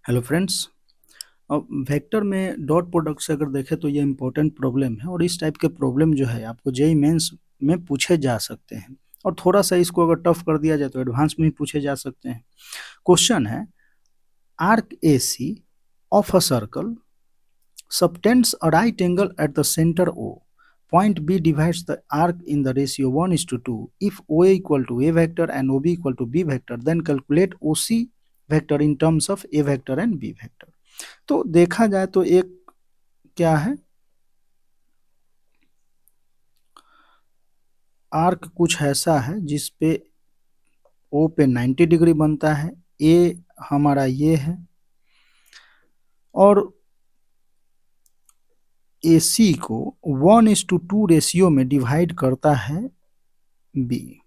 Hello friends. अब vector में dot product से अगर देखें तो ये इम्पोर्टेंट प्रॉब्लम है और इस टाइप के प्रॉब्लम जो है आपको जेईई मेंस में पूछे जा सकते हैं और थोड़ा सा इसको अगर टफ कर दिया जाए तो एडवांस में भी पूछे जा सकते हैं। क्वेश्चन है, arc A C of a circle subtends a right angle at the center O. Point B divides the arc in the ratio 1:2. If OA equal to A vector and OB equal to B vector, then calculate OC vector in terms of A vector and B vector. तो देखा जाए तो एक क्या है, arc कुछ ऐसा है जिस पे ओ पे 90 डिग्री बनता है, ए हमारा ये है और ए सी को 1:2 रेशियो में डिवाइड करता है बी।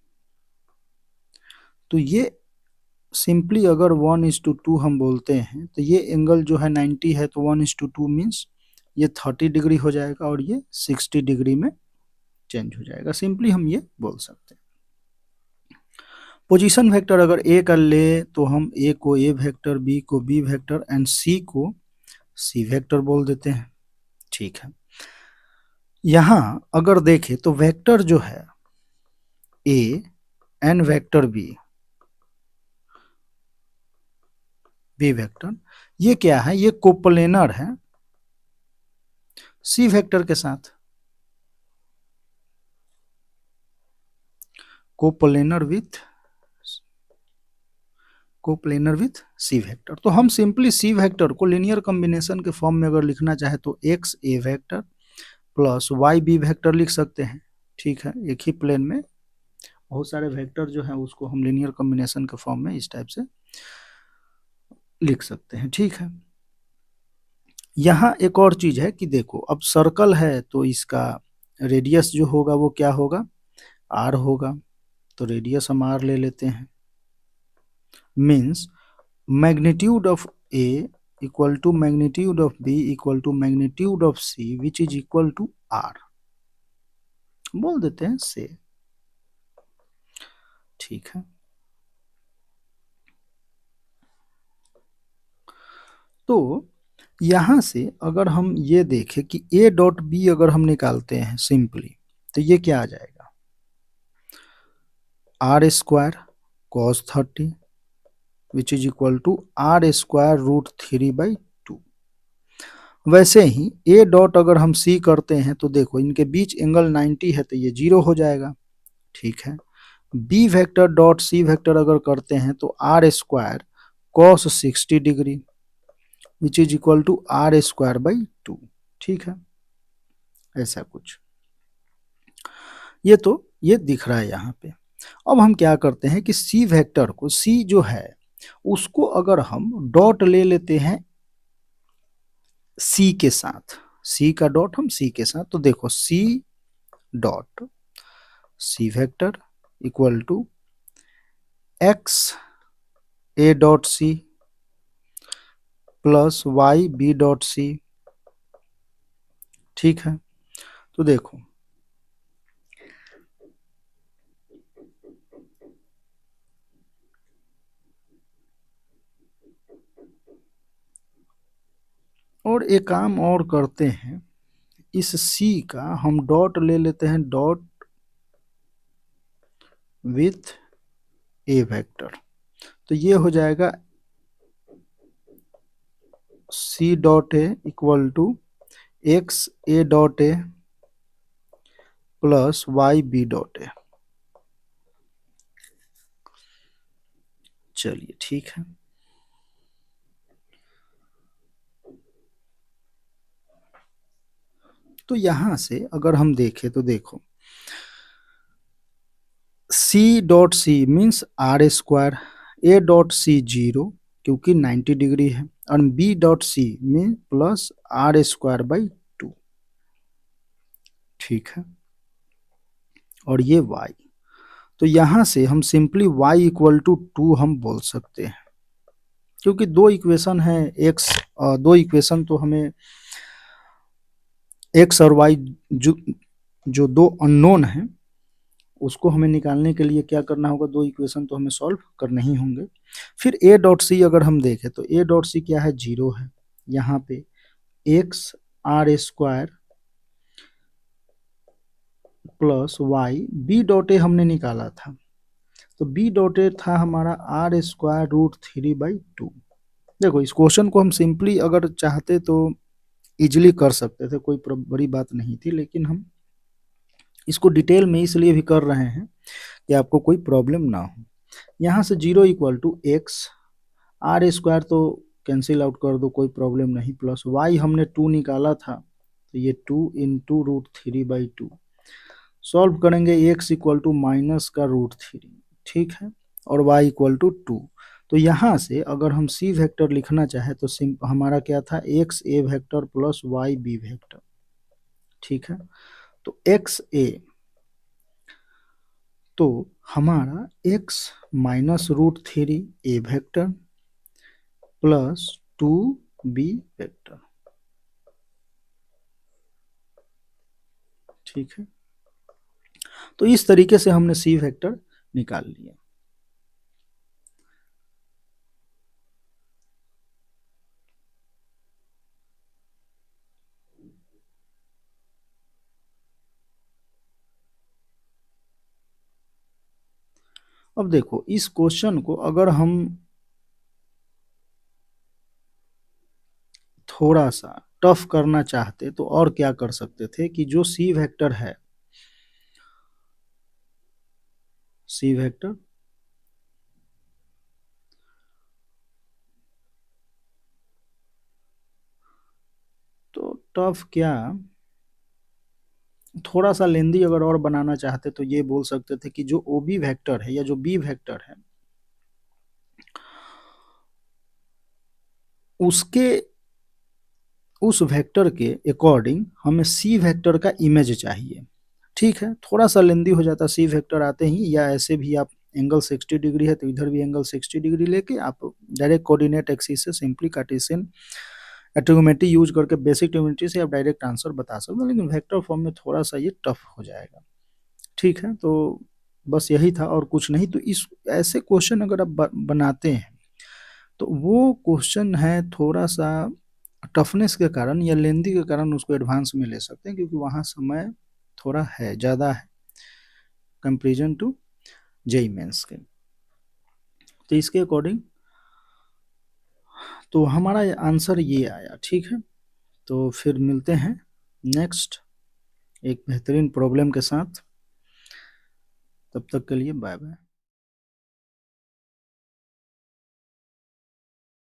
तो ये सिंपली अगर 1:2 हम बोलते हैं तो ये एंगल जो है 90 है तो 1:2 मीन्स ये 30 डिग्री हो जाएगा और ये 60 डिग्री में चेंज हो जाएगा। सिंपली हम ये बोल सकते हैं। पोजीशन वेक्टर अगर ए कर ले तो हम ए को ए वेक्टर, बी को बी वेक्टर एंड सी को सी वेक्टर बोल देते हैं। ठीक है, यहां अगर देखें तो वेक्टर जो है A and vector B, B vector, ये क्या है, ये कोप्लेनर है सी वेक्टर के साथ, कोप्लेनर विथ सी वेक्टर। तो हम सिंपली सी वेक्टर को लिनियर कॉम्बिनेशन के फॉर्म में अगर लिखना चाहे तो x a vector plus Y b vector लिख सकते हैं। ठीक है, एक ही प्लेन में बहुत सारे वेक्टर जो है उसको हम लिनियर कॉम्बिनेशन के फॉर्म में इस टाइप से लिख सकते हैं। ठीक है, यहाँ एक और चीज है कि देखो, अब सर्कल है तो इसका रेडियस जो होगा वो क्या होगा, आर होगा। तो रेडियस हम आर ले लेते हैं। Means magnitude of A equal to magnitude of B equal to magnitude of C which is equal to R, बोल देते हैं से। ठीक है, तो यहां से अगर हम ये देखें कि ए डॉट बी अगर हम निकालते हैं सिंपली तो ये क्या आ जाएगा, R square cos 30 which is equal to R square root 3/2। वैसे ही ए डॉट अगर हम सी करते हैं तो देखो इनके बीच एंगल 90 है तो ये 0 हो जाएगा। ठीक है, B vector dot C vector अगर करते हैं तो R square cos 60 degree which is equal to R square by 2। ठीक है, ऐसा कुछ ये दिख रहा है यहाँ पे। अब हम क्या करते हैं कि सी वेक्टर को, सी जो है उसको अगर हम डॉट ले लेते हैं सी के साथ, सी का डॉट हम सी के साथ, तो देखो C dot C vector equal to X A dot C plus Y B dot C. ठीक है, तो देखो और एक काम और करते हैं, इस सी का हम डॉट ले लेते हैं डॉट विथ ए वेक्टर। तो ये हो जाएगा C dot A equal to X A dot A plus Y B dot A. चलिए ठीक है, तो यहां से अगर हम देखें तो देखो C dot C means R square, A dot C 0 क्योंकि 90 डिग्री है और बी डॉट सी में प्लस आर स्क्वायर बाई 2। ठीक है, और ये y, तो यहां से हम सिंपली y इक्वल टू 2 हम बोल सकते हैं क्योंकि दो इक्वेशन है x, दो इक्वेशन तो हमें x और y जो दो अननोन है उसको हमें निकालने के लिए क्या करना होगा, दो इक्वेशन तो हमें सॉल्व करने ही होंगे। फिर ए डॉट सी अगर हम देखें तो ए डॉट सी क्या है, 0 है। यहाँ पे X R square plus Y, B dot A हमने निकाला था, तो बी डॉट ए था हमारा आर स्क्वायर रूट 3/2। देखो इस क्वेश्चन को हम सिंपली अगर चाहते तो इजिली कर सकते थे, कोई बड़ी बात नहीं थी, लेकिन हम इसको डिटेल में इसलिए भी कर रहे हैं कि आपको कोई प्रॉब्लम ना हो। यहाँ से 0 equal to X R square तो कैंसिल आउट कर दो, कोई प्रॉब्लम नहीं, प्लस वाई हमने 2 निकाला था, तो ये 2 इंटू रूट 3/2। सॉल्व करेंगे, एक्स इक्वल टू माइनस का रूट 3, ठीक है, और वाई इक्वल टू 2। तो यहाँ से अगर हम सी वेक्टर लिखना चाहे तो हमारा क्या था, x a vector plus Y b vector, ठीक है। तो एक्स ए, तो हमारा x minus root 3 a vector plus 2 b vector, ठीक है। तो इस तरीके से हमने सी वेक्टर निकाल लिया। अब देखो इस क्वेश्चन को अगर हम थोड़ा सा टफ करना चाहते तो और क्या कर सकते थे कि जो सी वेक्टर है, सी वेक्टर तो टफ क्या, थोड़ा सा लेंदी अगर और बनाना चाहते तो ये बोल सकते थे कि जो ओ बी वेक्टर है या जो बी वेक्टर है उसके उस वेक्टर के अकॉर्डिंग हमें सी वेक्टर का इमेज चाहिए, ठीक है। थोड़ा सा लेंदी हो जाता सी वेक्टर आते ही, या ऐसे भी आप एंगल 60 डिग्री है तो इधर भी एंगल 60 डिग्री लेके आप डायरेक्ट कोऑर्डिनेट एक्सिस से सिंपली कार्टेशियन ट्रिग्नोमेट्री यूज करके बेसिक ट्रिग्नोमेट्री से आप डायरेक्ट आंसर बता सकते हो, लेकिन वेक्टर फॉर्म में थोड़ा सा ये टफ हो जाएगा, ठीक है। तो बस यही था और कुछ नहीं। तो इस ऐसे क्वेश्चन अगर आप बनाते हैं तो वो क्वेश्चन है थोड़ा सा टफनेस के कारण या लेंदी के कारण उसको एडवांस में ले सकते हैं, क्योंकि वहाँ समय थोड़ा है, ज़्यादा है कंपेरिजन टू जेई मेंस के। तो इसके अकॉर्डिंग तो हमारा आंसर ये आया, ठीक है। तो फिर मिलते हैं नेक्स्ट एक बेहतरीन प्रॉब्लम के साथ, तब तक के लिए बाय बाय।